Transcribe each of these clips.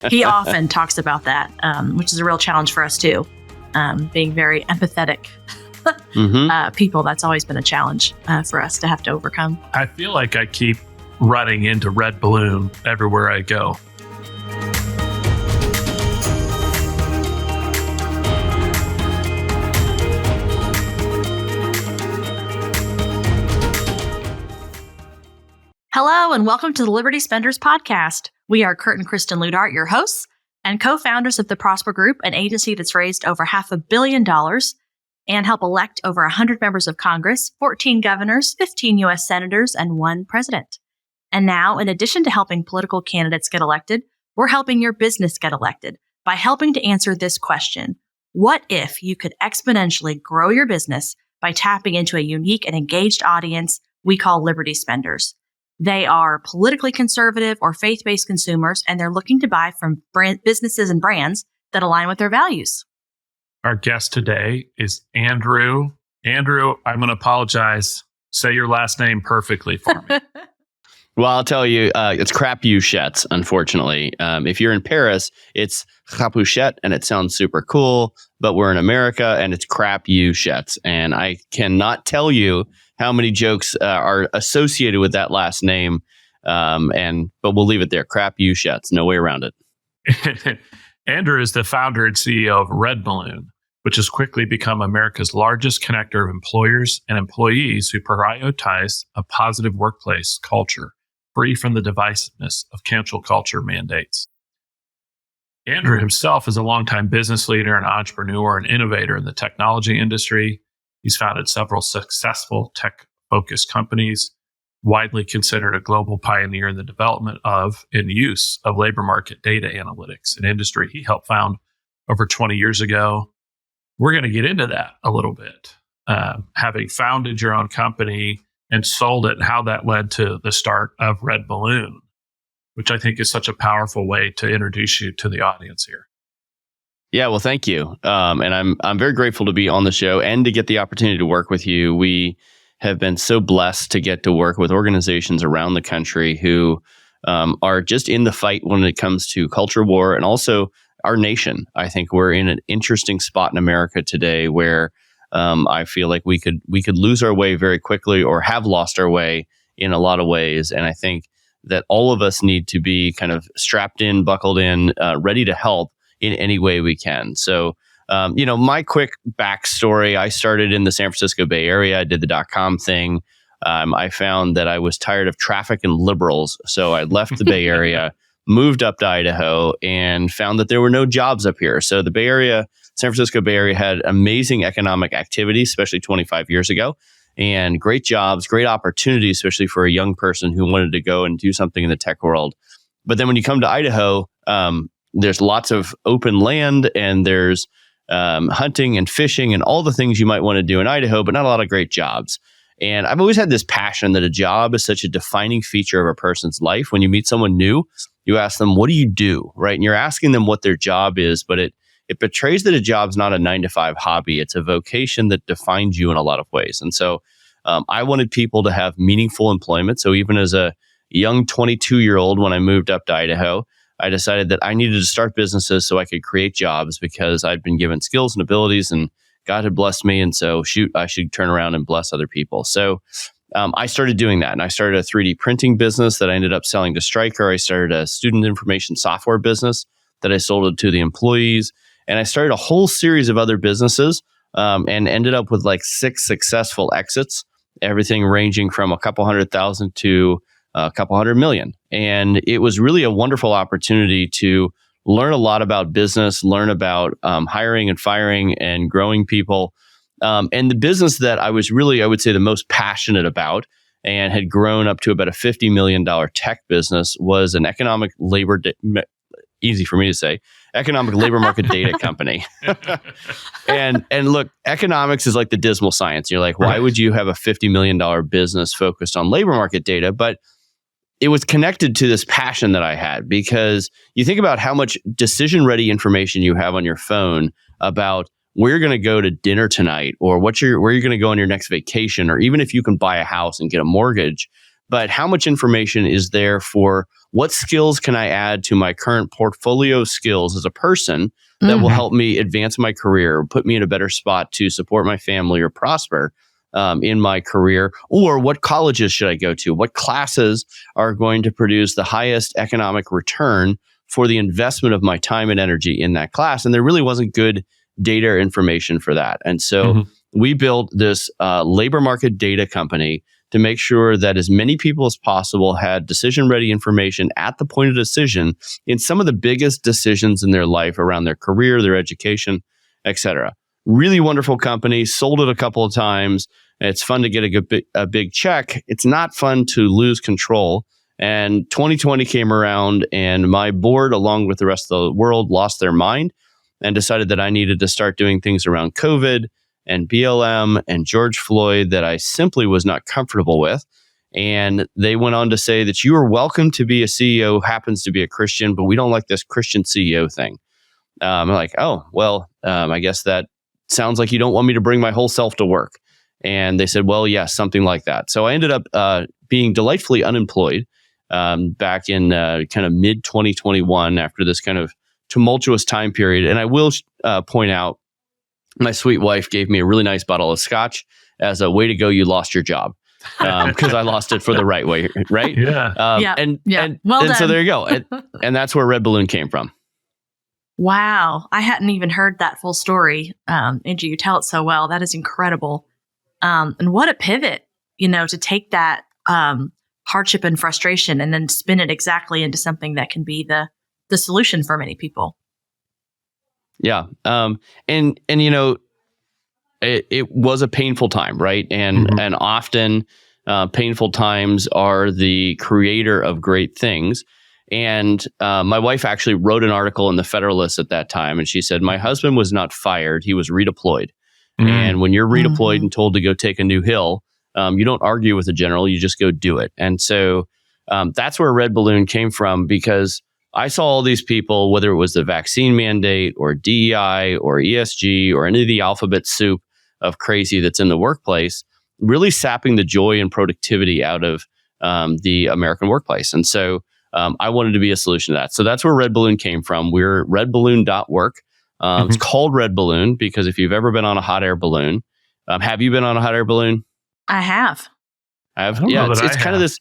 He often talks about that, which is a real challenge for us too. Being very empathetic people, that's always been a challenge for us to have to overcome. I feel like I keep running into RedBalloon everywhere I go. Hello, and welcome to the Liberty Spenders Podcast. We are Kurt and Kristen Luidhardt, your hosts and co-founders of the Prosper Group, an agency that's raised over $500 million and help elect over 100 members of Congress, 14 governors, 15 U.S. senators, and 1 president. And now, in addition to helping political candidates get elected, we're helping your business get elected by helping to answer this question. What if you could exponentially grow your business by tapping into a unique and engaged audience we call Liberty Spenders? They are politically conservative or faith-based consumers, and they're looking to buy from businesses and brands that align with their values. Our guest today is Andrew. Andrew, I'm going to apologize. Say your last name perfectly for me. Well, I'll tell you, it's Crapuchettes, unfortunately. If you're in Paris, it's Crapuchette, and it sounds super cool, but we're in America, and it's Crapuchettes. And I cannot tell you how many jokes are associated with that last name, but we'll leave it there. Crapuchettes, no way around it. Andrew is the founder and CEO of RedBalloon, which has quickly become America's largest connector of employers and employees who prioritize a positive workplace culture, free from the divisiveness of cancel culture mandates. Andrew himself is a longtime business leader and entrepreneur and innovator in the technology industry. He's founded several successful tech-focused companies, widely considered a global pioneer in the development of and use of labor market data analytics, an industry he helped found over 20 years ago. We're going to get into that a little bit. Having founded your own company and sold it, how that led to the start of RedBalloon, which I think is such a powerful way to introduce you to the audience here. Yeah, well, thank you. And I'm very grateful to be on the show and to get the opportunity to work with you. We have been so blessed to get to work with organizations around the country who are just in the fight when it comes to culture war and also our nation. I think we're in an interesting spot in America today where I feel like we could lose our way very quickly or have lost our way in a lot of ways. And I think that all of us need to be kind of strapped in, buckled in, ready to help in any way we can. So, my quick backstory, I started in the San Francisco Bay Area. I did the .com thing. I found that I was tired of traffic and liberals. So I left the Bay Area, moved up to Idaho, and found that there were no jobs up here. So the Bay Area, San Francisco Bay Area had amazing economic activity, especially 25 years ago, and great jobs, great opportunities, especially for a young person who wanted to go and do something in the tech world. But then when you come to Idaho, there's lots of open land and there's hunting and fishing and all the things you might want to do in Idaho, but not a lot of great jobs. And I've always had this passion that a job is such a defining feature of a person's life. When you meet someone new, you ask them, what do you do? Right? And you're asking them what their job is, but it betrays that a job's not a 9-to-5 hobby. It's a vocation that defines you in a lot of ways. And so I wanted people to have meaningful employment. So even as a young 22-year-old, when I moved up to Idaho, I decided that I needed to start businesses so I could create jobs because I'd been given skills and abilities and God had blessed me. And so, I should turn around and bless other people. So I started doing that. And I started a 3D printing business that I ended up selling to Stryker. I started a student information software business that I sold to the employees. And I started a whole series of other businesses and ended up with like 6 successful exits, everything ranging from a couple $100,000 to a couple $100 million. And it was really a wonderful opportunity to learn a lot about business, learn about hiring and firing and growing people. And the business that I was really, I would say, the most passionate about and had grown up to about a $50 million tech business was an economic labor, easy for me to say, economic labor market data company. And look, economics is like the dismal science. You're like, why would you have a $50 million business focused on labor market data? But it was connected to this passion that I had because you think about how much decision-ready information you have on your phone about where you're going to go to dinner tonight or where you're going to go on your next vacation, or even if you can buy a house and get a mortgage. but how much information is there for what skills can I add to my current portfolio of skills as a person that will help me advance my career, or put me in a better spot to support my family or prosper in my career? Or what colleges should I go to? What classes are going to produce the highest economic return for the investment of my time and energy in that class? And there really wasn't good data or information for that. And so we built this labor market data company to make sure that as many people as possible had decision-ready information at the point of decision in some of the biggest decisions in their life around their career, their education, et cetera. Really wonderful company, sold it a couple of times. It's fun to get a big check. It's not fun to lose control. And 2020 came around, and my board, along with the rest of the world, lost their mind and decided that I needed to start doing things around COVID and BLM and George Floyd that I simply was not comfortable with. And they went on to say that you are welcome to be a CEO who happens to be a Christian, but we don't like this Christian CEO thing. I'm like, oh, well, I guess that sounds like you don't want me to bring my whole self to work. And they said, well, yes, something like that. So I ended up being delightfully unemployed back in kind of mid 2021 after this kind of tumultuous time period. And I will point out, my sweet wife gave me a really nice bottle of scotch as a way to go. You lost your job because I lost it for the right way, right? Yeah. And Well done. so there you go. And that's where RedBalloon came from. Wow. I hadn't even heard that full story. Andrew, you tell it so well. That is incredible. And what a pivot, to take that hardship and frustration and then spin it exactly into something that can be the solution for many people. Yeah. And it was a painful time, right? And often painful times are the creator of great things. And my wife actually wrote an article in the Federalist at that time. And she said, my husband was not fired. He was redeployed. And when you're redeployed and told to go take a new hill, you don't argue with the general, you just go do it. And so that's where RedBalloon came from, because I saw all these people, whether it was the vaccine mandate or DEI or ESG or any of the alphabet soup of crazy that's in the workplace, really sapping the joy and productivity out of the American workplace. And so I wanted to be a solution to that. So that's where RedBalloon came from. We're redballoon.work. It's called RedBalloon because if you've ever been on a hot air balloon, have you been on a hot air balloon? I have. Yeah, it's kind of this.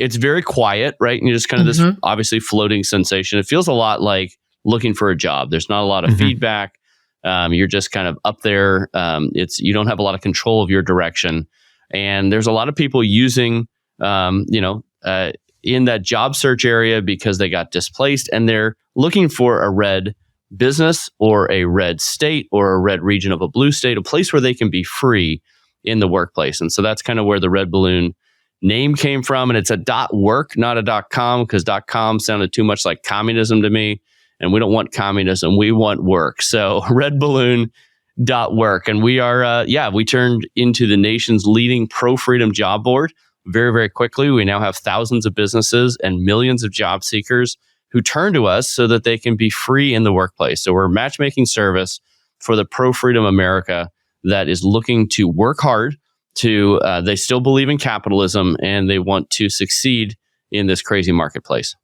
It's very quiet, right? And you're just kind of this obviously floating sensation. It feels a lot like looking for a job. There's not a lot of feedback. You're just kind of up there. You don't have a lot of control of your direction. And there's a lot of people using, in that job search area because they got displaced and they're looking for a red business or a red state or a red region of a blue state, a place where they can be free in the workplace. And so that's kind of where the RedBalloon name came from. And it's a .work, not a .com, because .com sounded too much like communism to me. And we don't want communism. We want work. So RedBalloon.work. And we are, we turned into the nation's leading pro-freedom job board very, very quickly. We now have thousands of businesses and millions of job seekers who turn to us so that they can be free in the workplace. So we're a matchmaking service for the pro-freedom America that is looking to work hard they still believe in capitalism and they want to succeed in this crazy marketplace.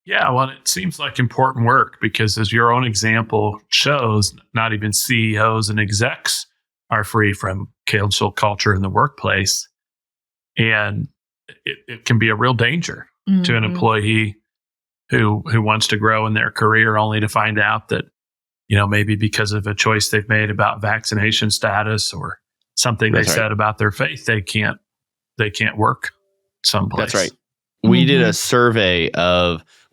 Yeah, well, it seems like important work because as your own example shows, not even CEOs and execs are free from cancel culture in the workplace. And it can be a real danger to an employee who wants to grow in their career only to find out that, maybe because of a choice they've made about vaccination status or something they said about their faith, they can't work someplace. That's right. We did a survey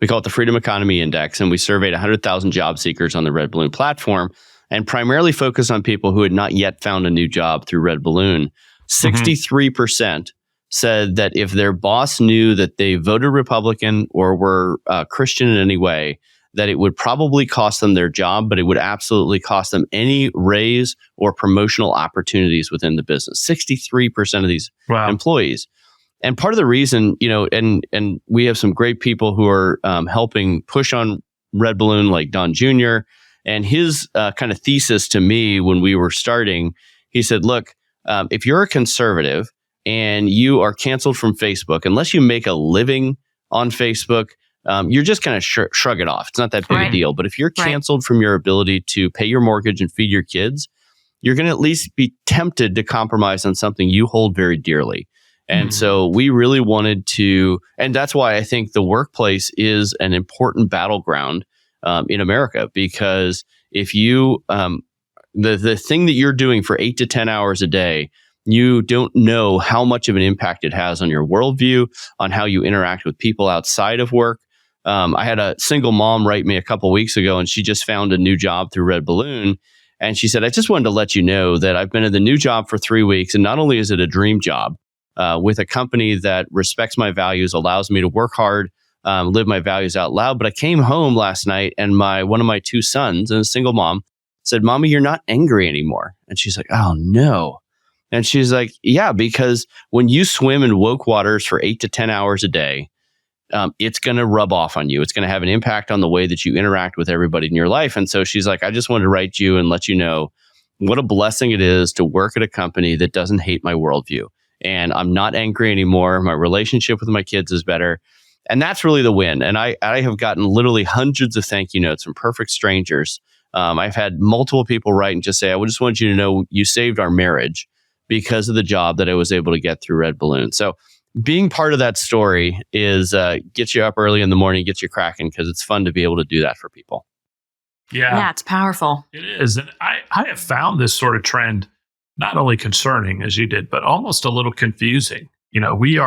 we call it the Freedom Economy Index, and we surveyed 100,000 job seekers on the RedBalloon platform and primarily focused on people who had not yet found a new job through RedBalloon. 63% said that if their boss knew that they voted Republican or were Christian in any way, that it would probably cost them their job, but it would absolutely cost them any raise or promotional opportunities within the business. 63% of these employees. And part of the reason, and we have some great people who are helping push on RedBalloon, like Don Jr., and his kind of thesis to me when we were starting, he said, look, if you're a conservative and you are canceled from Facebook, unless you make a living on Facebook, you're just going to shrug it off. It's not that big a deal. But if you're canceled from your ability to pay your mortgage and feed your kids, you're going to at least be tempted to compromise on something you hold very dearly. And so we really wanted to, and that's why I think the workplace is an important battleground in America, because if you, the thing that you're doing for 8 to 10 hours a day, you don't know how much of an impact it has on your worldview, on how you interact with people outside of work. I had a single mom write me a couple weeks ago, and she just found a new job through RedBalloon. And she said, I just wanted to let you know that I've been in the new job for 3 weeks. And not only is it a dream job with a company that respects my values, allows me to work hard, live my values out loud. But I came home last night and one of my 2 sons, and a single mom, said, Mommy, you're not angry anymore. And she's like, oh, no. And she's like, yeah, because when you swim in woke waters for 8 to 10 hours a day, it's going to rub off on you. It's going to have an impact on the way that you interact with everybody in your life. And so she's like, I just wanted to write you and let you know what a blessing it is to work at a company that doesn't hate my worldview. And I'm not angry anymore. My relationship with my kids is better. And that's really the win. And I have gotten literally hundreds of thank you notes from perfect strangers. I've had multiple people write and just say, I just want you to know you saved our marriage because of the job that I was able to get through RedBalloon. So being part of that story is gets you up early in the morning, gets you cracking, because it's fun to be able to do that for people. Yeah, it's powerful. It is. And I have found this sort of trend not only concerning, as you did, but almost a little confusing. You know, we've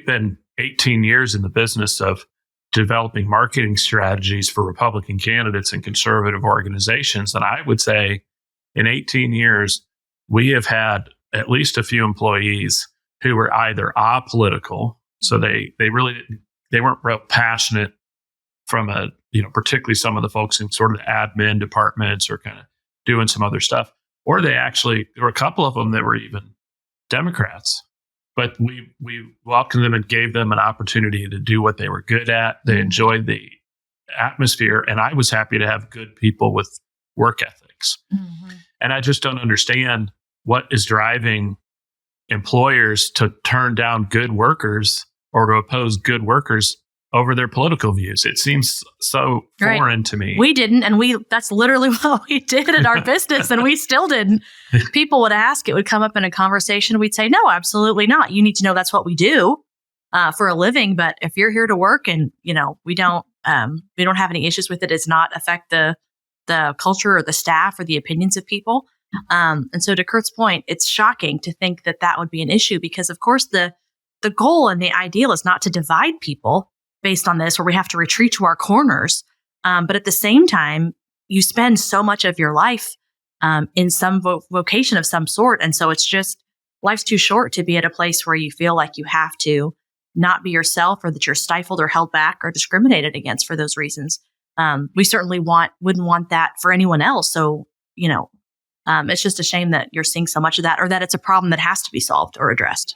been 18 years in the business of developing marketing strategies for Republican candidates and conservative organizations. And I would say in 18 years, we have had at least a few employees who were either apolitical, so they weren't real passionate from particularly some of the folks in sort of the admin departments or kind of doing some other stuff, or there were a couple of them that were even Democrats, but we welcomed them and gave them an opportunity to do what they were good at. They enjoyed the atmosphere, and I was happy to have good people with work ethics. Mm-hmm. And I just don't understand what is driving employers to turn down good workers or to oppose good workers over their political views. It seems so foreign to me. We didn't, and that's literally what we did in our business, and we still didn't. People would ask, it would come up in a conversation, we'd say, no, absolutely not. You need to know that's what we do for a living, but if you're here to work and, we don't have any issues with it, does not affect the culture or the staff or the opinions of people. And so to Kurt's point, it's shocking to think that would be an issue, because of course the goal and the ideal is not to divide people based on this, where we have to retreat to our corners. But at the same time, you spend so much of your life in some vocation of some sort. And so it's just, life's too short to be at a place where you feel like you have to not be yourself, or that you're stifled or held back or discriminated against for those reasons. We certainly wouldn't want that for anyone else. So, it's just a shame that you're seeing so much of that, or that it's a problem that has to be solved or addressed.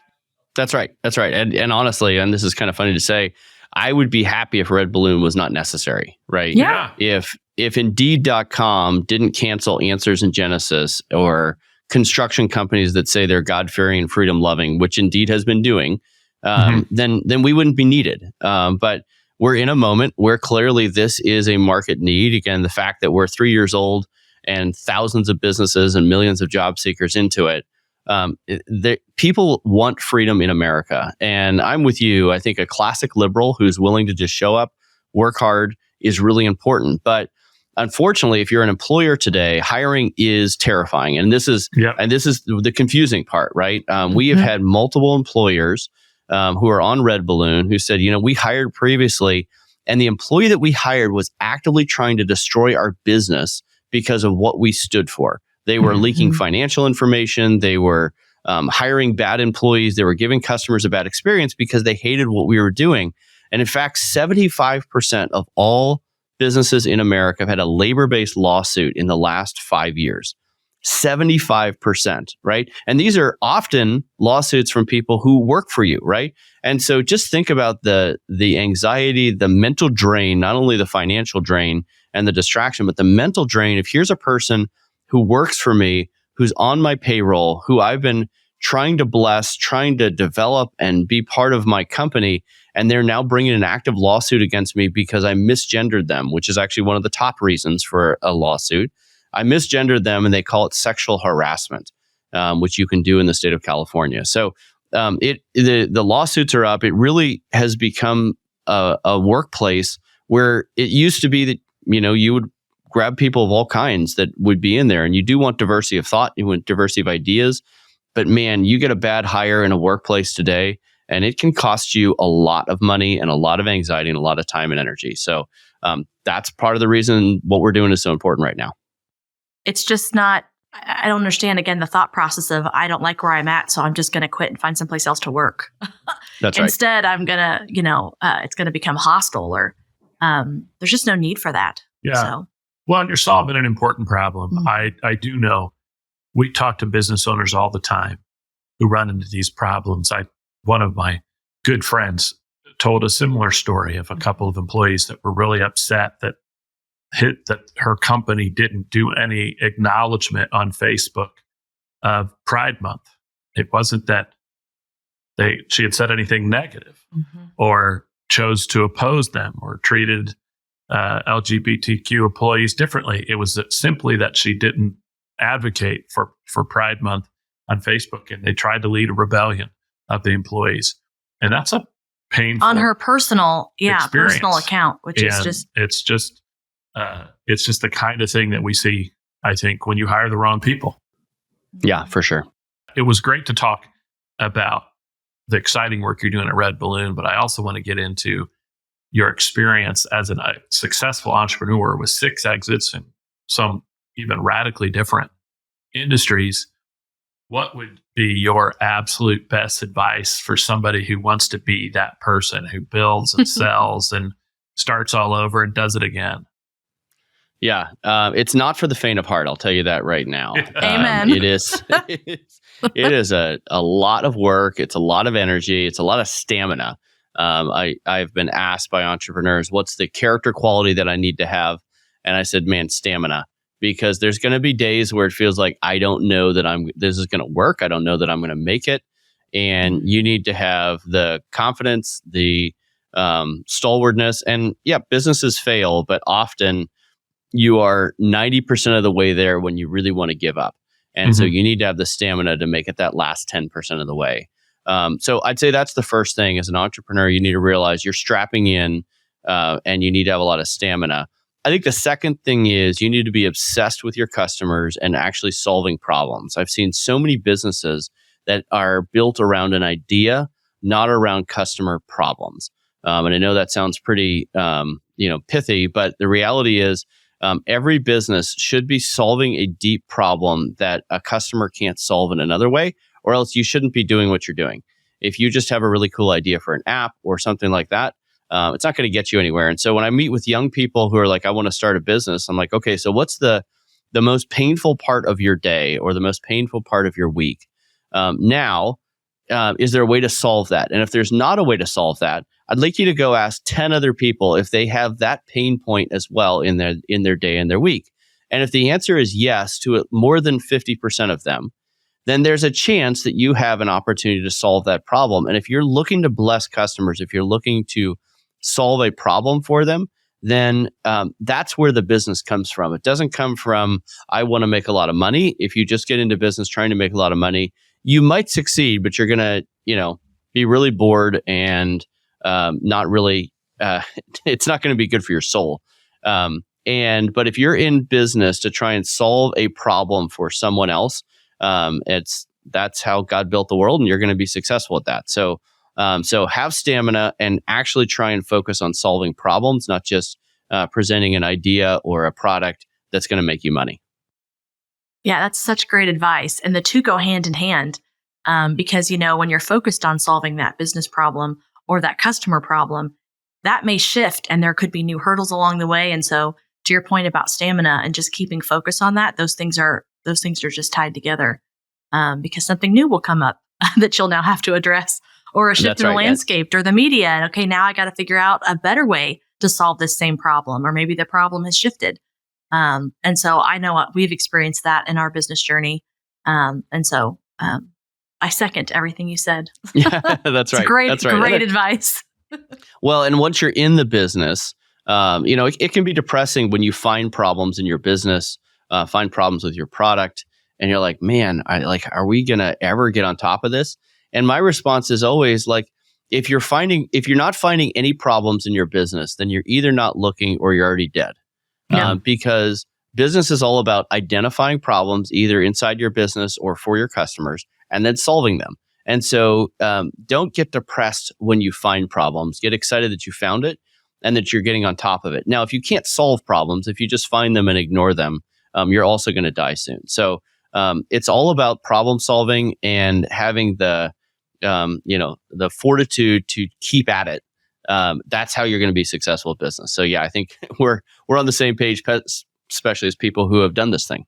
That's right. And honestly, and this is kind of funny to say, I would be happy if RedBalloon was not necessary, right? Yeah. If Indeed.com didn't cancel Answers in Genesis, or construction companies that say they're God-fearing and freedom-loving, which Indeed has been doing, then we wouldn't be needed. But we're in a moment where clearly this is a market need. Again, the fact that we're 3 years old and thousands of businesses and millions of job seekers into it. People want freedom in America. And I'm with you. I think a classic liberal who's willing to just show up, work hard is really important. But unfortunately, if you're an employer today, hiring is terrifying. And this is the confusing part, right? We have had multiple employers who are on RedBalloon who said, we hired previously, and the employee that we hired was actively trying to destroy our business because of what we stood for. They were leaking financial information. They were hiring bad employees. They were giving customers a bad experience because they hated what we were doing. And in fact, 75% of all businesses in America have had a labor-based lawsuit in the last 5 years. 75%, right? And these are often lawsuits from people who work for you, right? And so just think about the anxiety, the mental drain, not only the financial drain and the distraction, but the mental drain. If here's a person who works for me, who's on my payroll, who I've been trying to bless, trying to develop and be part of my company. And they're now bringing an active lawsuit against me because I misgendered them, which is actually one of the top reasons for a lawsuit. I misgendered them, and they call it sexual harassment, which you can do in the state of California. So the lawsuits are up. It really has become a workplace where it used to be that, you would grab people of all kinds that would be in there, and you do want diversity of thought, you want diversity of ideas, but man, you get a bad hire in a workplace today, and it can cost you a lot of money and a lot of anxiety and a lot of time and energy. So that's part of the reason what we're doing is so important right now. It's just not, I don't understand, again, the thought process of I don't like where I'm at, so I'm just going to quit and find someplace else to work. That's right. Instead, I'm going to, it's going to become hostile, or there's just no need for that. Yeah. So. Well, and you're solving an important problem. Mm-hmm. I do know we talk to business owners all the time who run into these problems. One of my good friends told a similar story of a couple of employees that were really upset that her company didn't do any acknowledgement on Facebook of Pride Month. It wasn't that she had said anything negative or chose to oppose them or treated LGBTQ employees differently. It was simply that she didn't advocate for Pride Month on Facebook, and they tried to lead a rebellion of the employees. And that's a painful on her personal experience. Personal account, which and is just it's just the kind of thing that we see, I think, when you hire the wrong people. Yeah, for sure. It was great to talk about the exciting work you're doing at RedBalloon, but I also want to get into your experience as a successful entrepreneur with 6 exits and some even radically different industries. What would be your absolute best advice for somebody who wants to be that person who builds and sells and starts all over and does it again? Yeah, it's not for the faint of heart. I'll tell you that right now. Amen. It is a lot of work. It's a lot of energy. It's a lot of stamina. I've been asked by entrepreneurs, what's the character quality that I need to have? And I said, man, stamina. Because there's going to be days where it feels like I don't know that this is going to work. I don't know that I'm going to make it. And you need to have the confidence, the stalwartness. And yeah, businesses fail, but often you are 90% of the way there when you really want to give up. And so you need to have the stamina to make it that last 10% of the way. So I'd say that's the first thing. As an entrepreneur, you need to realize you're strapping in and you need to have a lot of stamina. I think the second thing is you need to be obsessed with your customers and actually solving problems. I've seen so many businesses that are built around an idea, not around customer problems. And I know that sounds pretty pithy, but the reality is every business should be solving a deep problem that a customer can't solve in another way, or else you shouldn't be doing what you're doing. If you just have a really cool idea for an app or something like that, it's not going to get you anywhere. And so when I meet with young people who are like, I want to start a business, I'm like, okay, so what's the most painful part of your day or the most painful part of your week? Is there a way to solve that? And if there's not a way to solve that, I'd like you to go ask 10 other people if they have that pain point as well in their day and their week. And if the answer is yes to more than 50% of them, then there's a chance that you have an opportunity to solve that problem. And if you're looking to bless customers, if you're looking to solve a problem for them, then that's where the business comes from. It doesn't come from, I want to make a lot of money. If you just get into business trying to make a lot of money, you might succeed, but you're going to, be really bored and not really, it's not going to be good for your soul. But if you're in business to try and solve a problem for someone else, that's how God built the world, and you're going to be successful at that. So have stamina and actually try and focus on solving problems, not just presenting an idea or a product that's going to make you money. Yeah, that's such great advice. And the two go hand in hand because, when you're focused on solving that business problem or that customer problem, that may shift and there could be new hurdles along the way. And so to your point about stamina and just keeping focus on that, those things are just tied together because something new will come up that you'll now have to address, or a shift in the landscape or the media. And okay, now I got to figure out a better way to solve this same problem, or maybe the problem has shifted. And so I know we've experienced that in our business journey. I second everything you said. Yeah, that's right. It's great, That's right. great advice. Well, and once you're in the business, it can be depressing when you find problems in your business, find problems with your product, and you're like, man, are we gonna ever get on top of this? And my response is always like, if you're not finding any problems in your business, then you're either not looking or you're already dead. Yeah. Because business is all about identifying problems either inside your business or for your customers and then solving them. And so don't get depressed when you find problems. Get excited that you found it and that you're getting on top of it. Now, if you can't solve problems, if you just find them and ignore them, you're also going to die soon. So it's all about problem solving and having the fortitude to keep at it. That's how you're going to be successful at business. So yeah, I think we're on the same page, especially as people who have done this thing.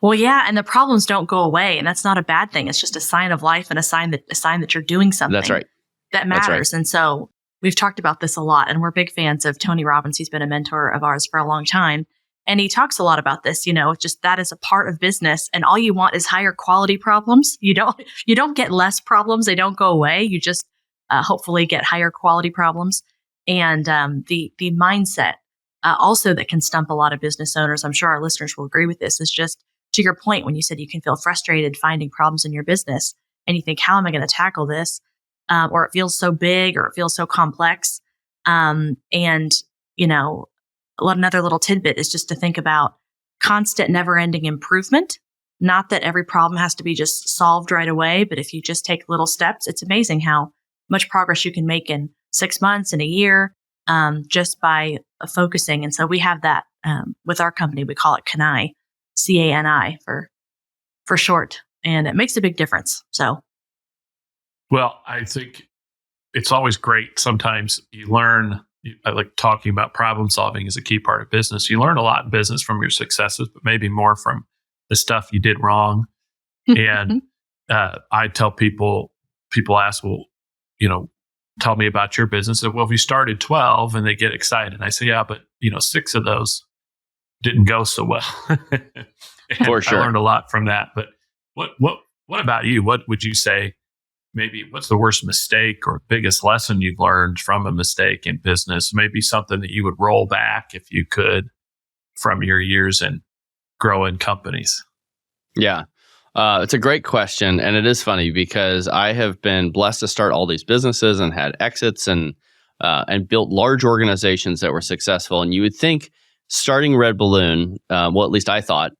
Well, yeah, and the problems don't go away, and that's not a bad thing. It's just a sign of life and a sign that you're doing something. That's right. That matters. That's right. And so we've talked about this a lot, and we're big fans of Tony Robbins. He's been a mentor of ours for a long time, and he talks a lot about this. Just that is a part of business, and all you want is higher quality problems. You don't get less problems; they don't go away. You just hopefully get higher quality problems, and the mindset also that can stump a lot of business owners. I'm sure our listeners will agree with this. Is just to your point when you said you can feel frustrated finding problems in your business, and you think, how am I going to tackle this? Or it feels so big, or it feels so complex. Another little tidbit is just to think about constant, never-ending improvement. Not that every problem has to be just solved right away, but if you just take little steps, it's amazing how much progress you can make in 6 months, in a year, just by focusing. And so we have that with our company. We call it CANI, CANI for short, and it makes a big difference. So. Well, I think it's always great. Sometimes you learn, I like talking about problem solving is a key part of business. You learn a lot in business from your successes, but maybe more from the stuff you did wrong. And I tell people ask, well, tell me about your business. And, well, we started 12 and they get excited. And I say, yeah, but 6 of those didn't go so well. For sure. I learned a lot from that. But what about you? What would you say? Maybe what's the worst mistake or biggest lesson you've learned from a mistake in business? Maybe something that you would roll back if you could from your years in growing companies. Yeah, it's a great question. And it is funny because I have been blessed to start all these businesses and had exits and built large organizations that were successful. And you would think starting RedBalloon, at least I thought,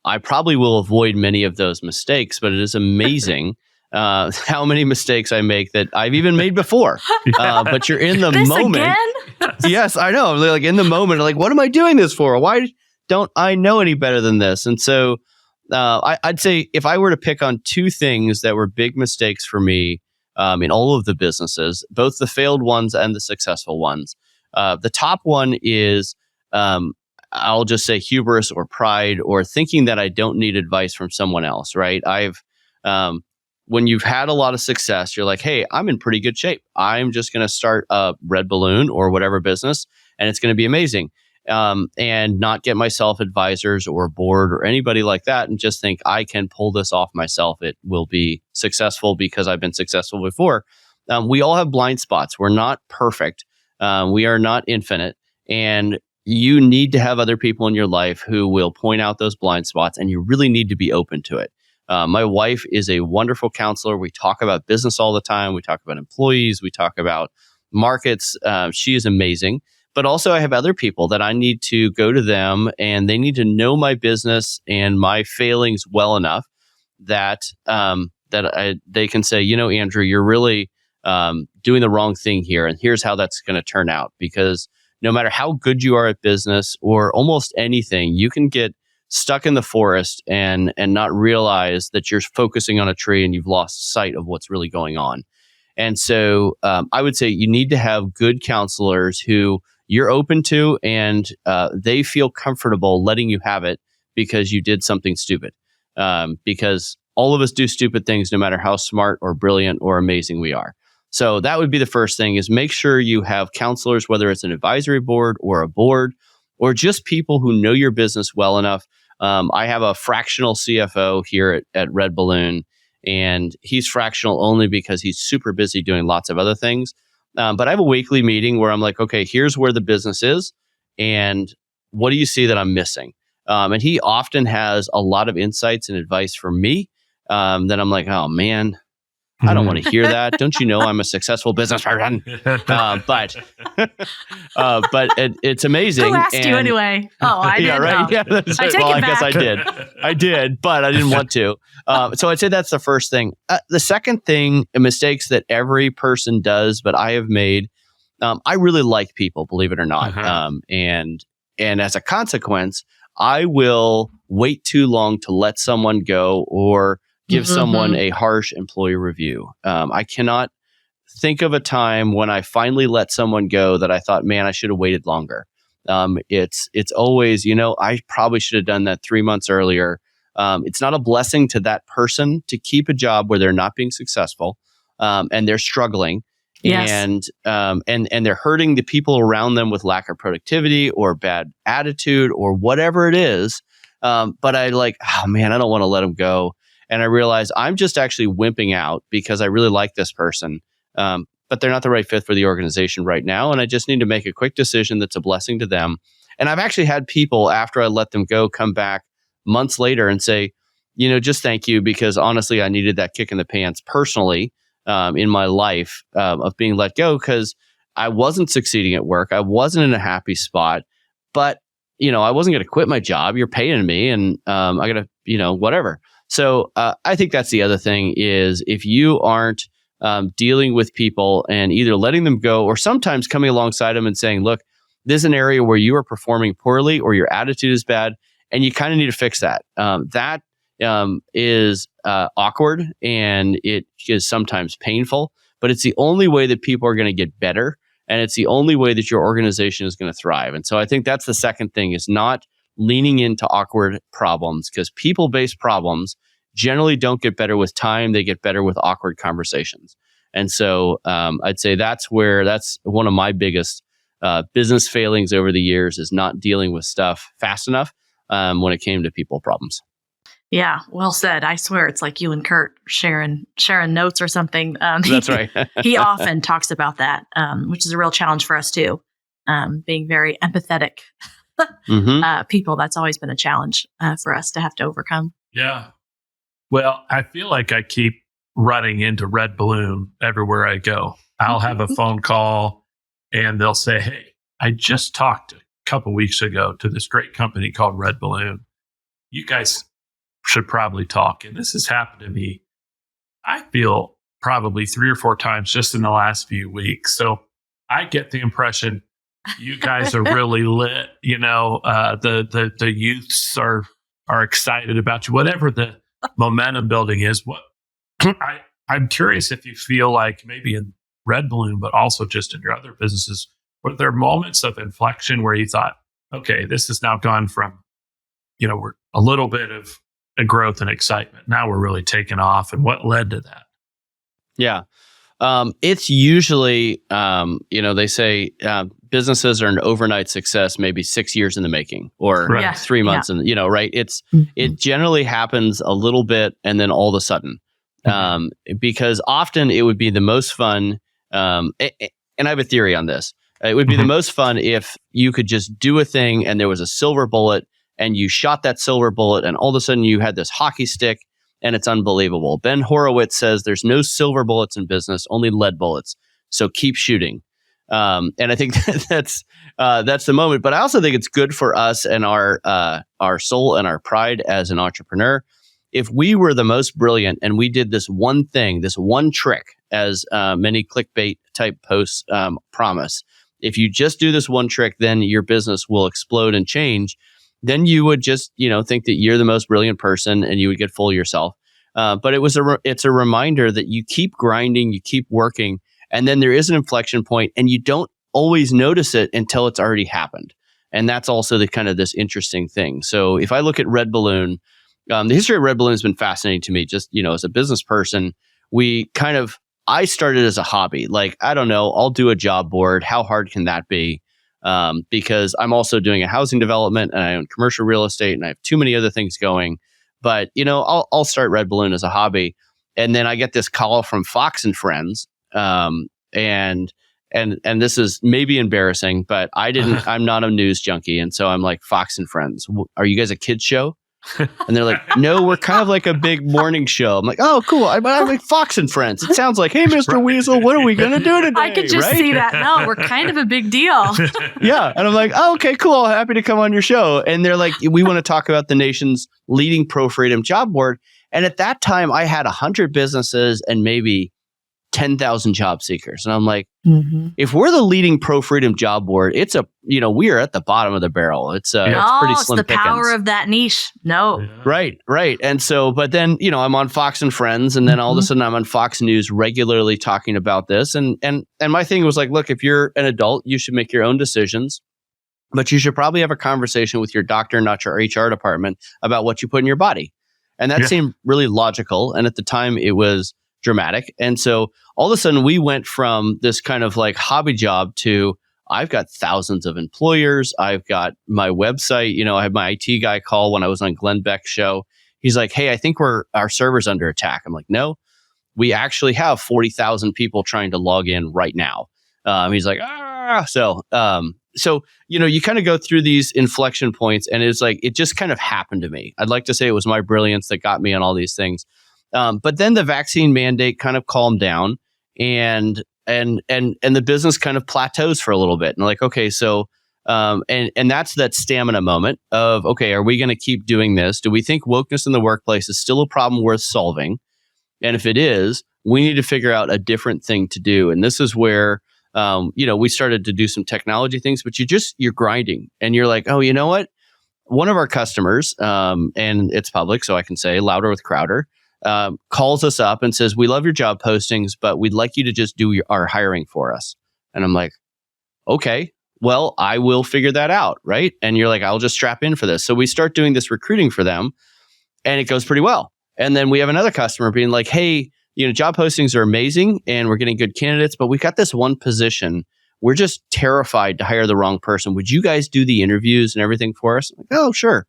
I probably will avoid many of those mistakes, but it is amazing how many mistakes I make that I've even made before. But you're in the moment. Again? Yes, I know. Like in the moment, like, what am I doing this for? Why don't I know any better than this? And so I'd say if I were to pick on 2 things that were big mistakes for me in all of the businesses, both the failed ones and the successful ones, the top one is I'll just say hubris or pride or thinking that I don't need advice from someone else, right? When you've had a lot of success, you're like, hey, I'm in pretty good shape. I'm just going to start a RedBalloon or whatever business, and it's going to be amazing. And not get myself advisors or a board or anybody like that, and just think I can pull this off myself. It will be successful because I've been successful before. We all have blind spots. We're not perfect. We are not infinite. And you need to have other people in your life who will point out those blind spots, and you really need to be open to it. My wife is a wonderful counselor. We talk about business all the time. We talk about employees. We talk about markets. She is amazing. But also I have other people that I need to go to them, and they need to know my business and my failings well enough that they can say, Andrew, you're really doing the wrong thing here. And here's how that's going to turn out. Because no matter how good you are at business or almost anything, you can get stuck in the forest and not realize that you're focusing on a tree and you've lost sight of what's really going on. And so I would say you need to have good counselors who you're open to and they feel comfortable letting you have it because you did something stupid. Because all of us do stupid things no matter how smart or brilliant or amazing we are. So that would be the first thing, is make sure you have counselors, whether it's an advisory board or a board, or just people who know your business well enough. I have a fractional CFO here at RedBalloon, And he's fractional only because he's super busy doing lots of other things. But I have a weekly meeting where I'm like, okay, here's where the business is. And what do you see that I'm missing? And he often has a lot of insights and advice for me. Then I'm like, oh man, I don't want to hear that. Don't you know I'm a successful business person? But it's amazing. Who asked you anyway? Oh, I did. Yeah, right. Yeah, that's right. Well, I guess I did. I did, but I didn't want to. So I'd say that's the first thing. The second thing, mistakes that every person does, but I have made. I really like people, believe it or not, and as a consequence, I will wait too long to let someone go or give someone a harsh employee review. I cannot think of a time when I finally let someone go that I thought, man, I should have waited longer. It's always, I probably should have done that 3 months earlier. It's not a blessing to that person to keep a job where they're not being successful and they're struggling. Yes. And they're hurting the people around them with lack of productivity or bad attitude or whatever it is. But I oh man, I don't want to let them go. And I realized I'm just actually wimping out because I really like this person, but they're not the right fit for the organization right now. And I just need to make a quick decision that's a blessing to them. And I've actually had people, after I let them go, come back months later and say, just thank you, because honestly, I needed that kick in the pants personally in my life of being let go because I wasn't succeeding at work. I wasn't in a happy spot, but, I wasn't going to quit my job. You're paying me and I got to, whatever. So I think that's the other thing is if you aren't dealing with people and either letting them go or sometimes coming alongside them and saying, look, this is an area where you are performing poorly or your attitude is bad and you kind of need to fix that. That is awkward and it is sometimes painful, but it's the only way that people are going to get better. And it's the only way that your organization is going to thrive. And so I think that's the second thing is not leaning into awkward problems because people-based problems generally don't get better with time. They get better with awkward conversations. And so I'd say that's one of my biggest business failings over the years is not dealing with stuff fast enough when it came to people problems. Yeah, well said. I swear it's like you and Kurt sharing notes or something. That's right. He often talks about that, which is a real challenge for us too. Being very empathetic people, that's always been a challenge for us to have to overcome. Yeah. Well, I feel like I keep running into RedBalloon everywhere I go. I'll have a phone call and they'll say, hey, I just talked a couple weeks ago to this great company called RedBalloon. You guys should probably talk. And this has happened to me, I feel, probably 3 or 4 times just in the last few weeks. So I get the impression you guys are really lit. The youths are excited about you, whatever the momentum building is. What I'm curious if you feel like maybe in RedBalloon, but also just in your other businesses, were there moments of inflection where you thought, okay, this has now gone from, we're a little bit of a growth and excitement. Now we're really taking off. And what led to that? Yeah. It's usually, they say businesses are an overnight success, maybe 6 years in the making or 3 months. And, right. It generally happens a little bit and then all of a sudden, because often it would be the most fun. And I have a theory on this. It would be the most fun if you could just do a thing and there was a silver bullet and you shot that silver bullet and all of a sudden you had this hockey stick and it's unbelievable. Ben Horowitz says there's no silver bullets in business, only lead bullets. So keep shooting. And I think that's the moment. But I also think it's good for us and our soul and our pride as an entrepreneur. If we were the most brilliant and we did this one thing, this one trick, as many clickbait type posts promise, if you just do this one trick, then your business will explode and change. Then you would just, think that you're the most brilliant person and you would get full of yourself. But it's a reminder that you keep grinding, you keep working, and then there is an inflection point and you don't always notice it until it's already happened. And that's also the kind of this interesting thing. So if I look at RedBalloon, the history of RedBalloon has been fascinating to me. Just, as a business person, I started as a hobby. Like, I don't know, I'll do a job board. How hard can that be? Because I'm also doing a housing development and I own commercial real estate and I have too many other things going. But, I'll start RedBalloon as a hobby. And then I get this call from Fox and Friends. And this is maybe embarrassing, but I'm not a news junkie. And so I'm like, Fox and Friends, are you guys a kids show? And they're like, no, we're kind of like a big morning show. I'm like, oh, cool. I'm like Fox and Friends. It sounds like, hey, Mr. Weasel, what are we going to do today? I could just see that. No, we're kind of a big deal. Yeah. And I'm like, oh, okay, cool. Happy to come on your show. And they're like, we want to talk about the nation's leading pro-freedom job board. And at that time, I had 100 businesses and maybe 10,000 job seekers. And I'm like, if we're the leading pro-freedom job board, we are at the bottom of the barrel. It's pretty slim it's the power of that niche. No. Yeah. Right. And so, but then, I'm on Fox and Friends, and then all of a sudden I'm on Fox News regularly talking about this. And my thing was like, look, if you're an adult, you should make your own decisions, but you should probably have a conversation with your doctor, not your HR department, about what you put in your body. And that seemed really logical. And at the time it was dramatic. And so all of a sudden we went from this kind of like hobby job to I've got thousands of employers. I've got my website. I had my IT guy call when I was on Glenn Beck's show. He's like, hey, I think our server's under attack. I'm like, no, we actually have 40,000 people trying to log in right now. He's like, So, you kind of go through these inflection points, and it's like, it just kind of happened to me. I'd like to say it was my brilliance that got me on all these things. But then the vaccine mandate kind of calmed down, and the business kind of plateaus for a little bit. And like, okay, so, and that's that stamina moment of, okay, are we going to keep doing this? Do we think wokeness in the workplace is still a problem worth solving? And if it is, we need to figure out a different thing to do. And this is where, we started to do some technology things, but you're grinding, and you're like, oh, you know what? One of our customers, and it's public, so I can say Louder with Crowder, calls us up and says, we love your job postings, but we'd like you to just do our hiring for us. And I'm like, okay, well, I will figure that out. Right. And you're like, I'll just strap in for this. So we start doing this recruiting for them, and it goes pretty well. And then we have another customer being like, hey, job postings are amazing and we're getting good candidates, but we got this one position. We're just terrified to hire the wrong person. Would you guys do the interviews and everything for us? I'm like, oh, sure.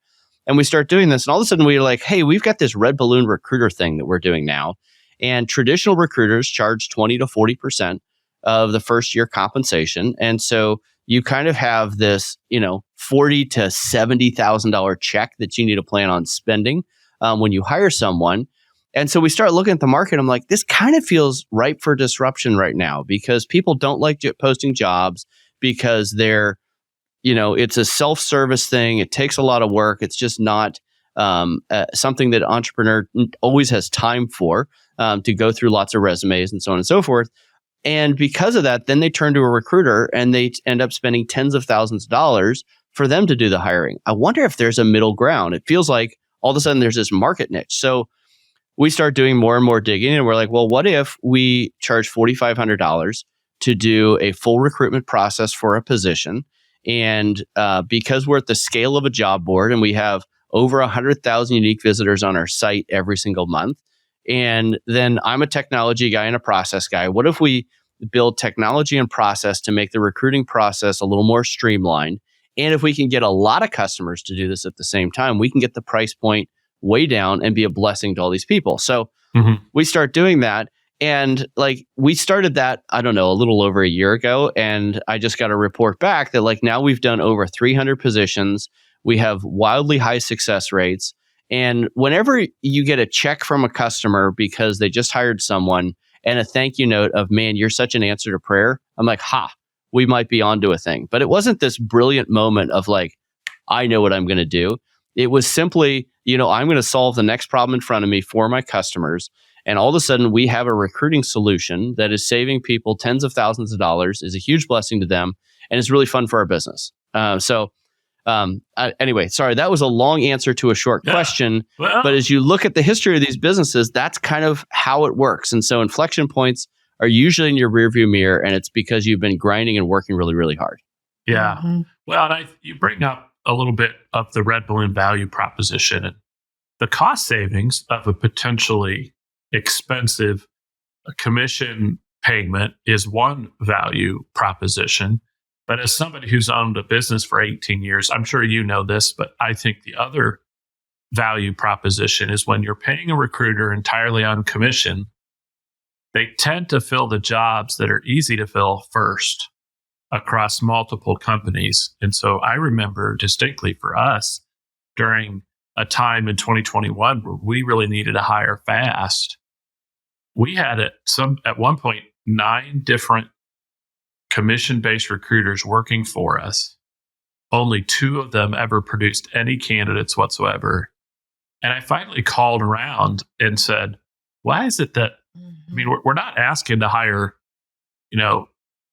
And we start doing this, and all of a sudden we're like, hey, we've got this RedBalloon recruiter thing that we're doing now. And traditional recruiters charge 20 to 40% of the first year compensation. And so you kind of have this, $40,000 to $70,000 check that you need to plan on spending when you hire someone. And so we start looking at the market. I'm like, this kind of feels ripe for disruption right now, because people don't like posting jobs because they're, it's a self-service thing. It takes a lot of work. It's just not something that an entrepreneur always has time for, to go through lots of resumes and so on and so forth. And because of that, then they turn to a recruiter and they end up spending tens of thousands of dollars for them to do the hiring. I wonder if there's a middle ground. It feels like all of a sudden there's this market niche. So we start doing more and more digging, and we're like, well, what if we charge $4,500 to do a full recruitment process for a position? And because we're at the scale of a job board and we have over 100,000 unique visitors on our site every single month, and then I'm a technology guy and a process guy, what if we build technology and process to make the recruiting process a little more streamlined? And if we can get a lot of customers to do this at the same time, we can get the price point way down and be a blessing to all these people. So we start doing that. And like, we started that, I don't know, a little over a year ago. And I just got a report back that like now we've done over 300 positions. We have wildly high success rates. And whenever you get a check from a customer because they just hired someone and a thank you note of, man, you're such an answer to prayer, I'm like, we might be onto a thing. But it wasn't this brilliant moment of like, I know what I'm going to do. It was simply, I'm going to solve the next problem in front of me for my customers. And all of a sudden, we have a recruiting solution that is saving people tens of thousands of dollars, is a huge blessing to them, and it's really fun for our business. Anyway, sorry, that was a long answer to a short question. Well, but as you look at the history of these businesses, that's kind of how it works. And so inflection points are usually in your rearview mirror, and it's because you've been grinding and working really, really hard. Yeah. Mm-hmm. Well, and you bring up a little bit of the RedBalloon value proposition, and the cost savings of a potentially expensive commission payment is one value proposition. But as somebody who's owned a business for 18 years, I'm sure you know this, but I think the other value proposition is when you're paying a recruiter entirely on commission, they tend to fill the jobs that are easy to fill first across multiple companies. And so I remember distinctly for us during a time in 2021 where we really needed to hire fast, we had at one point 9 different commission-based recruiters working for us. Only 2 of them ever produced any candidates whatsoever. And I finally called around and said, why is it that, I mean, we're not asking to hire,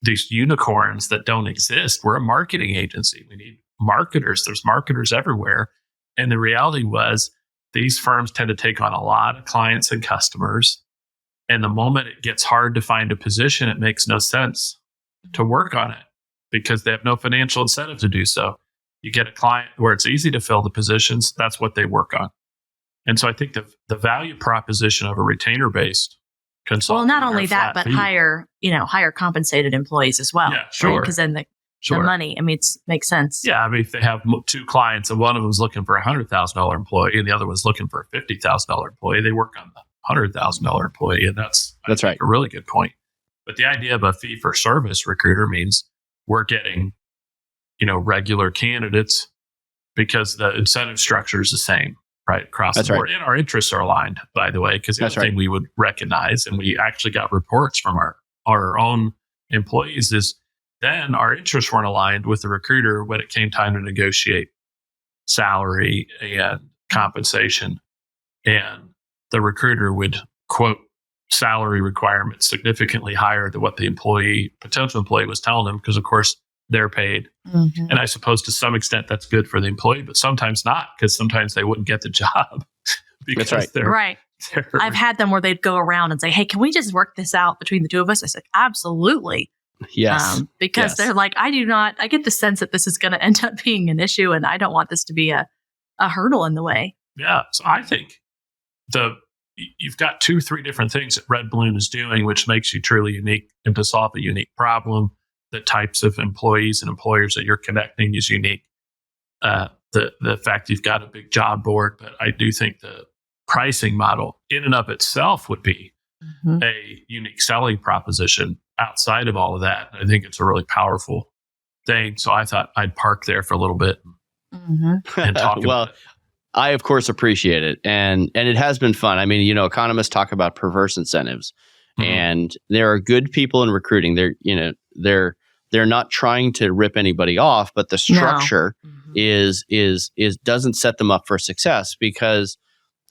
these unicorns that don't exist. We're a marketing agency. We need marketers. There's marketers everywhere. And the reality was these firms tend to take on a lot of clients and customers. And the moment it gets hard to find a position, it makes no sense to work on it because they have no financial incentive to do so. You get a client where it's easy to fill the positions, that's what they work on. And so I think the value proposition of a retainer-based consultant. Well, not only that, but higher compensated employees as well. Yeah, sure. Because then the money, it makes sense. Yeah, I mean, if they have 2 clients and one of them is looking for a $100,000 employee and the other one's looking for a $50,000 employee, they work on the $100,000 employee. And that's right. A really good point. But the idea of a fee-for-service recruiter means we're getting, regular candidates because the incentive structure is the same, right, across the board. Right. And our interests are aligned, by the way, because the other thing we would recognize, and we actually got reports from our own employees, is then our interests weren't aligned with the recruiter when it came time to negotiate salary and compensation. And the recruiter would quote salary requirements significantly higher than what the potential employee was telling them, because of course they're paid. Mm-hmm. And I suppose to some extent that's good for the employee, but sometimes not, because sometimes they wouldn't get the job. Because that's right. I've had them where they'd go around and say, hey, can we just work this out between the 2 of us? I said, absolutely. Yes. Because they're like, I get the sense that this is going to end up being an issue and I don't want this to be a hurdle in the way. Yeah. So I think you've got 2-3 different things that RedBalloon is doing, which makes you truly unique and to solve a unique problem. The types of employees and employers that you're connecting is unique. The fact you've got a big job board, but I do think the pricing model in and of itself would be a unique selling proposition outside of all of that. I think it's a really powerful thing. So I thought I'd park there for a little bit and talk about it. I, of course, appreciate it. And it has been fun. I mean, economists talk about perverse incentives. And there are good people in recruiting. They're not trying to rip anybody off, but the structure is doesn't set them up for success, because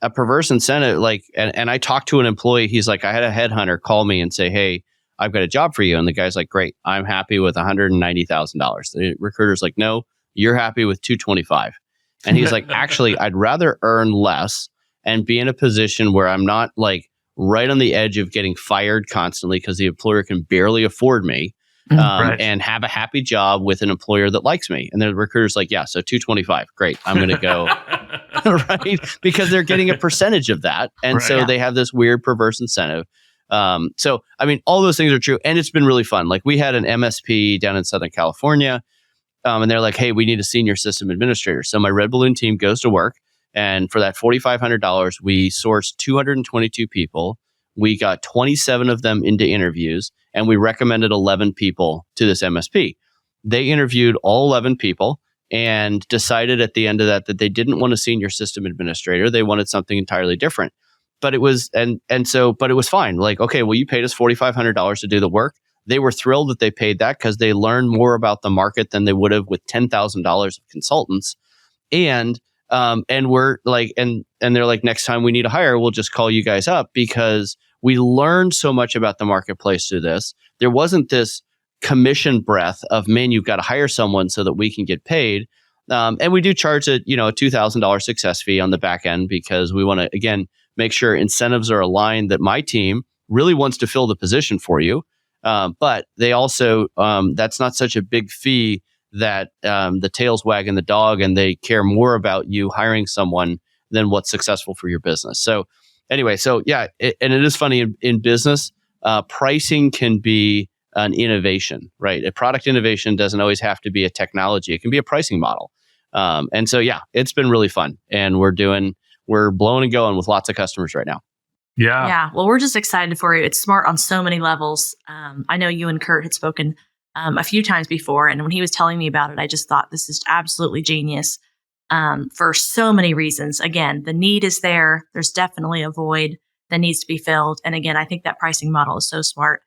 a perverse incentive, and I talked to an employee, he's like, I had a headhunter call me and say, hey, I've got a job for you. And the guy's like, great, I'm happy with $190,000. The recruiter's like, no, you're happy with $225,000. And he's like, actually, I'd rather earn less and be in a position where I'm not right on the edge of getting fired constantly because the employer can barely afford me, and have a happy job with an employer that likes me. And the recruiter's like, yeah, so $225,000, great, I'm going to go, right? Because they're getting a percentage of that. And so they have this weird perverse incentive. So, I mean, all those things are true. And it's been really fun. We had an MSP down in Southern California, and they're like, hey, we need a senior system administrator. So my RedBalloon team goes to work. And for that $4,500, we sourced 222 people. We got 27 of them into interviews, and we recommended 11 people to this MSP. They interviewed all 11 people and decided at the end of that they didn't want a senior system administrator. They wanted something entirely different. But it was but it was fine. Okay, well, you paid us $4,500 to do the work. They were thrilled that they paid that because they learned more about the market than they would have with $10,000 of consultants. And we're and they're like, next time we need a hire, we'll just call you guys up, because we learned so much about the marketplace through this. There wasn't this commission breath of, man, you've got to hire someone so that we can get paid. And we do charge a $2,000 success fee on the back end, because we want to, again, make sure incentives are aligned, that my team really wants to fill the position for you. But they also, that's not such a big fee that the tail's wagging the dog, and they care more about you hiring someone than what's successful for your business. So anyway, and it is funny in business, pricing can be an innovation, right? A product innovation doesn't always have to be a technology. It can be a pricing model. And so, yeah, it's been really fun. And we're blowing and going with lots of customers right now. Yeah. Yeah. Well, we're just excited for you. It's smart on so many levels. I know you and Kurt had spoken a few times before. And when he was telling me about it, I just thought this is absolutely genius for so many reasons. Again, the need is there. There's definitely a void that needs to be filled. And again, I think that pricing model is so smart.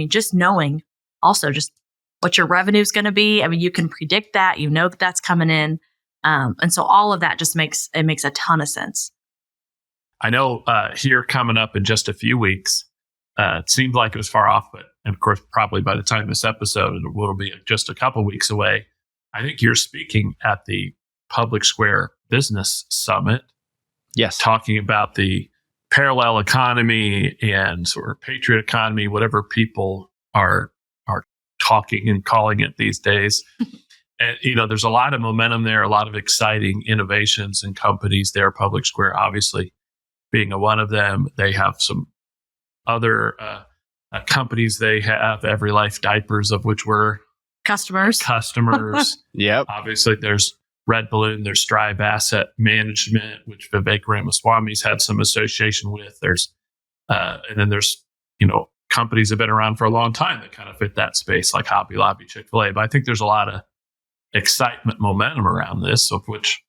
Just knowing also just what your revenue is going to be. I mean, you can predict that, you know that that's coming in. And so all of that just makes a ton of sense. I know here coming up in just a few weeks, it seemed like it was far off, but of course, probably by the time this episode, it will be just a couple weeks away. I think you're speaking at the Public Square Business Summit. Yes. Talking about the parallel economy and sort of patriot economy, whatever people are talking and calling it these days. And, there's a lot of momentum there, a lot of exciting innovations and companies there. Public Square, obviously, being one of them. They have some other companies. They have Every Life Diapers, of which we're customers. Yep. Obviously, there's RedBalloon, there's Strive Asset Management, which Vivek Ramaswamy's had some association with. There's and then there's companies that have been around for a long time that kind of fit that space, like Hobby Lobby, Chick-fil-A. But I think there's a lot of excitement, momentum around this, of which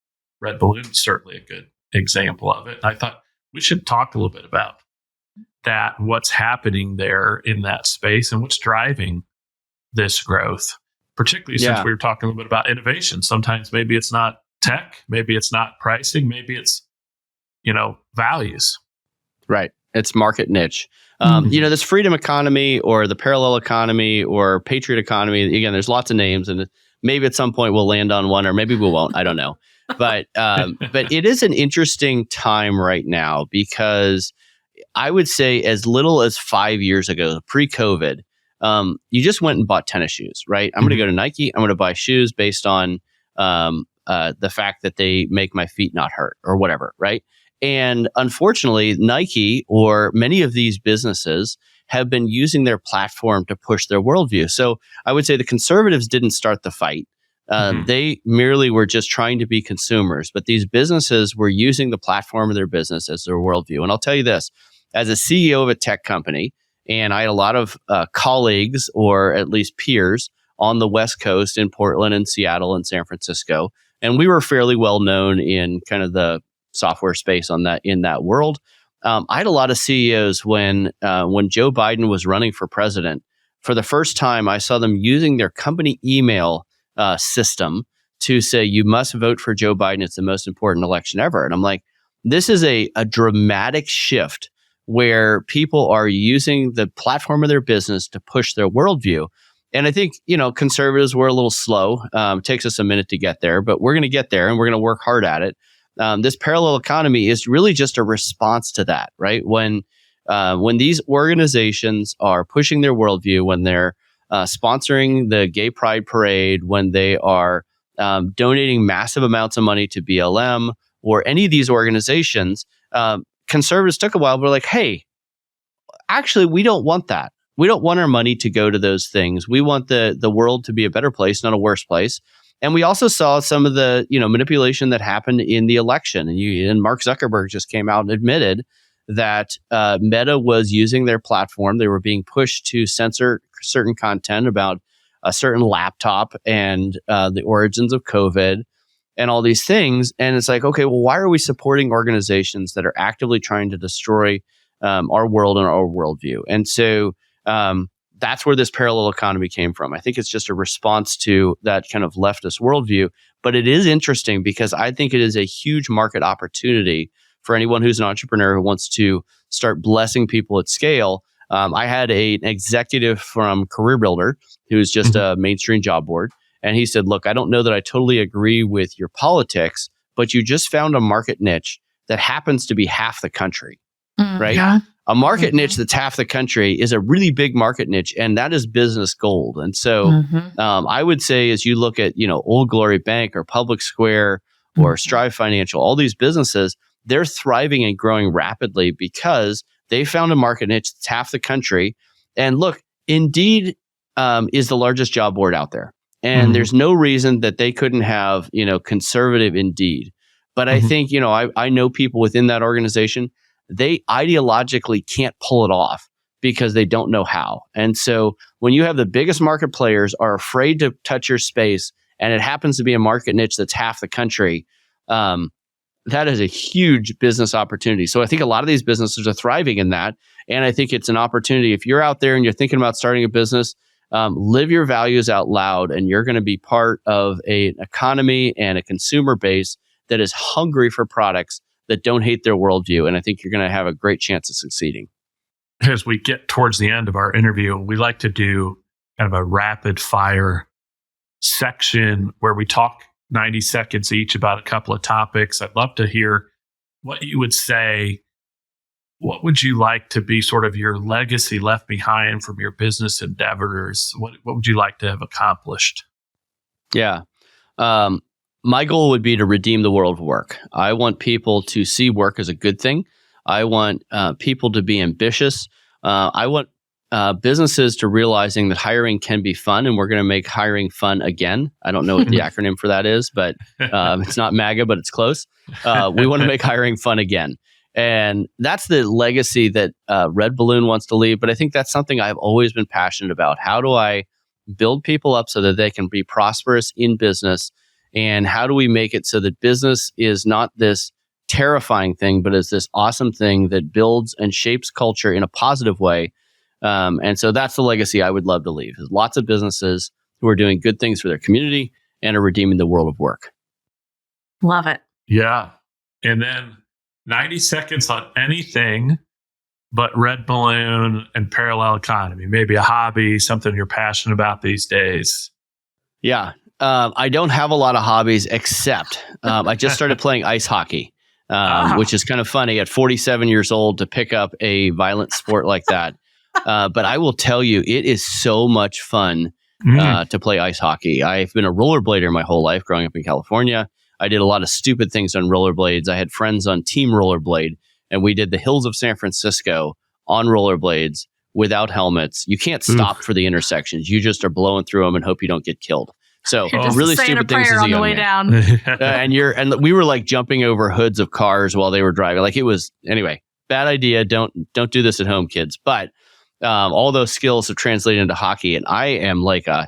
RedBalloon is certainly a good example of it. I thought we should talk a little bit about that, what's happening there in that space and what's driving this growth, particularly since we were talking a little bit about innovation. Sometimes maybe it's not tech, maybe it's not pricing, maybe it's, values. Right. It's market niche. This freedom economy or the parallel economy or patriot economy, again, there's lots of names, and maybe at some point we'll land on one, or maybe we won't. I don't know. But it is an interesting time right now, because I would say as little as 5 years ago, pre-COVID, you just went and bought tennis shoes, right? I'm going to go to Nike. I'm going to buy shoes based on the fact that they make my feet not hurt or whatever, right? And unfortunately, Nike or many of these businesses have been using their platform to push their worldview. So I would say the conservatives didn't start the fight. They merely were just trying to be consumers, but these businesses were using the platform of their business as their worldview. And I'll tell you this, as a CEO of a tech company, and I had a lot of colleagues, or at least peers, on the West Coast in Portland and Seattle and San Francisco, and we were fairly well known in kind of the software space in that world. I had a lot of CEOs when Joe Biden was running for president. For the first time, I saw them using their company email system to say, you must vote for Joe Biden. It's the most important election ever. And I'm like, this is a dramatic shift where people are using the platform of their business to push their worldview. And I think, conservatives were a little slow. It takes us a minute to get there, but we're going to get there, and we're going to work hard at it. This parallel economy is really just a response to that, right? When these organizations are pushing their worldview, when they're sponsoring the Gay Pride Parade, when they are donating massive amounts of money to BLM or any of these organizations, conservatives took a while, but were like, hey, actually, we don't want that. We don't want our money to go to those things. We want the world to be a better place, not a worse place. And we also saw some of the manipulation that happened in the election. And Mark Zuckerberg just came out and admitted that Meta was using their platform. They were being pushed to censor certain content about a certain laptop and the origins of COVID and all these things. And it's like, okay, well, why are we supporting organizations that are actively trying to destroy our world and our worldview? And so that's where this parallel economy came from. I think it's just a response to that kind of leftist worldview. But it is interesting because I think it is a huge market opportunity for anyone who's an entrepreneur who wants to start blessing people at scale. I had an executive from Career Builder who's just a mainstream job board. And he said, look, I don't know that I totally agree with your politics, but you just found a market niche that happens to be half the country, right? Yeah. A market niche that's half the country is a really big market niche, and that is business gold. And so I would say, as you look at, Old Glory Bank or Public Square or Strive Financial, all these businesses, they're thriving and growing rapidly because they found a market niche that's half the country. And look, Indeed is the largest job board out there. And there's no reason that they couldn't have, conservative indeed. But I think, I know people within that organization, they ideologically can't pull it off because they don't know how. And so when you have the biggest market players are afraid to touch your space, and it happens to be a market niche that's half the country, that is a huge business opportunity. So I think a lot of these businesses are thriving in that. And I think it's an opportunity. If you're out there and you're thinking about starting a business, live your values out loud, and you're going to be part of an economy and a consumer base that is hungry for products that don't hate their worldview. And I think you're going to have a great chance of succeeding. As we get towards the end of our interview, we like to do kind of a rapid fire section where we talk 90 seconds each about a couple of topics. I'd love to hear what you would say. What would you like to be sort of your legacy left behind from your business endeavors? What would you like to have accomplished? Yeah. My goal would be to redeem the world of work. I want people to see work as a good thing. I want people to be ambitious. I want businesses to realizing that hiring can be fun, and we're going to make hiring fun again. I don't know what the acronym for that is, but it's not MAGA, but it's close. We want to make hiring fun again. And that's the legacy that RedBalloon wants to leave. But I think that's something I've always been passionate about. How do I build people up so that they can be prosperous in business? And how do we make it so that business is not this terrifying thing, but is this awesome thing that builds and shapes culture in a positive way? And so that's the legacy I would love to leave. There's lots of businesses who are doing good things for their community and are redeeming the world of work. Love it. Yeah. And then 90 seconds on anything but RedBalloon and parallel economy. Maybe a hobby, something you're passionate about these days. Yeah. I don't have a lot of hobbies except I just started playing ice hockey, which is kind of funny at 47 years old to pick up a violent sport like that. But I will tell you, it is so much fun to play ice hockey. I've been a rollerblader my whole life growing up in California. I did a lot of stupid things on rollerblades. I had friends on Team Rollerblade, and we did the hills of San Francisco on rollerblades without helmets. You can't stop for the intersections. You just are blowing through them and hope you don't get killed. So really stupid things as a young man. And we were like jumping over hoods of cars while they were driving. Like it was, anyway, bad idea. Don't do this at home, kids. But all those skills have translated into hockey, and I am like a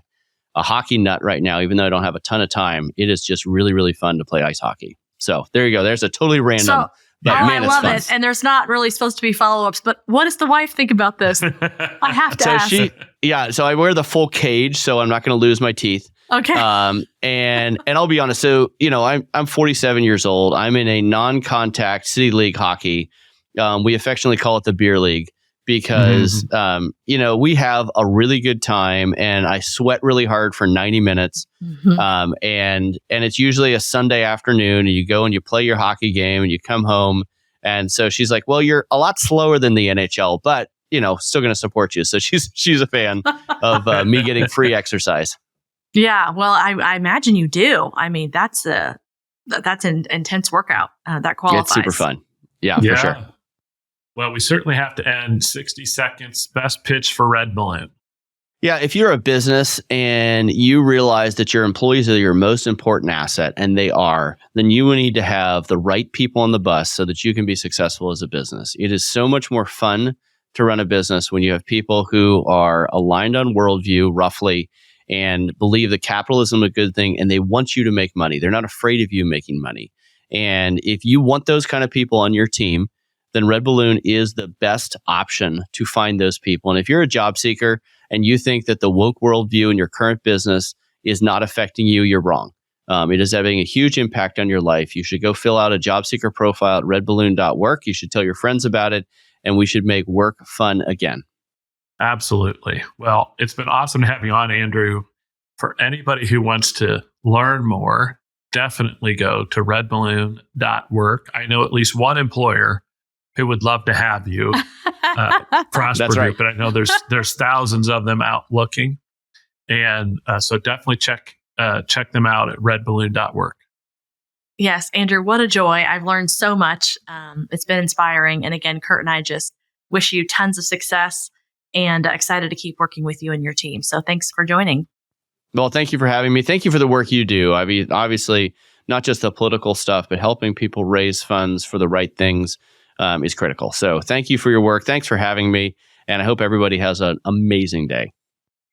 hockey nut right now, even though I don't have a ton of time. It is just really, really fun to play ice hockey. So there you go. There's a totally random. I love it. And there's not really supposed to be follow-ups, but what does the wife think about this? I have to ask. So I wear the full cage, so I'm not going to lose my teeth. Okay. And I'll be honest. So, I'm 47 years old. I'm in a non-contact city league hockey. We affectionately call it the beer league. Because, we have a really good time, and I sweat really hard for 90 minutes. And it's usually a Sunday afternoon, and you go and you play your hockey game and you come home. And so she's like, well, you're a lot slower than the NHL, but, still going to support you. So she's a fan of me getting free exercise. Yeah. Well, I imagine you do. I mean, that's an intense workout. That qualifies. It's super fun. Yeah, for sure. Well, we certainly have to end 60 seconds. Best pitch for RedBalloon. Yeah, if you're a business and you realize that your employees are your most important asset, and they are, then you need to have the right people on the bus so that you can be successful as a business. It is so much more fun to run a business when you have people who are aligned on worldview, roughly, and believe that capitalism is a good thing, and they want you to make money. They're not afraid of you making money. And if you want those kind of people on your team, then RedBalloon is the best option to find those people. And if you're a job seeker and you think that the woke worldview in your current business is not affecting you, you're wrong. It is having a huge impact on your life. You should go fill out a job seeker profile at redballoon.work. You should tell your friends about it, and we should make work fun again. Absolutely. Well, it's been awesome to have you on, Andrew. For anybody who wants to learn more, definitely go to redballoon.work. I know at least one employer who would love to have you, Prosper Group. Right. But I know there's thousands of them out looking. And so definitely check them out at redballoon.work. Yes, Andrew, what a joy. I've learned so much. It's been inspiring. And again, Kurt and I just wish you tons of success and excited to keep working with you and your team. So thanks for joining. Well, thank you for having me. Thank you for the work you do. I mean, obviously, not just the political stuff, but helping people raise funds for the right things is critical. So thank you for your work. Thanks for having me. And I hope everybody has an amazing day.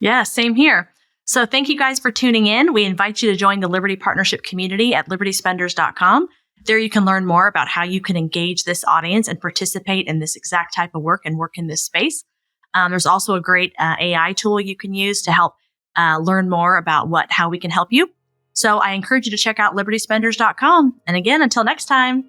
Yeah, same here. So thank you guys for tuning in. We invite you to join the Liberty Partnership community at libertyspenders.com. There you can learn more about how you can engage this audience and participate in this exact type of work and work in this space. There's also a great AI tool you can use to help learn more about how we can help you. So I encourage you to check out libertyspenders.com. And again, until next time.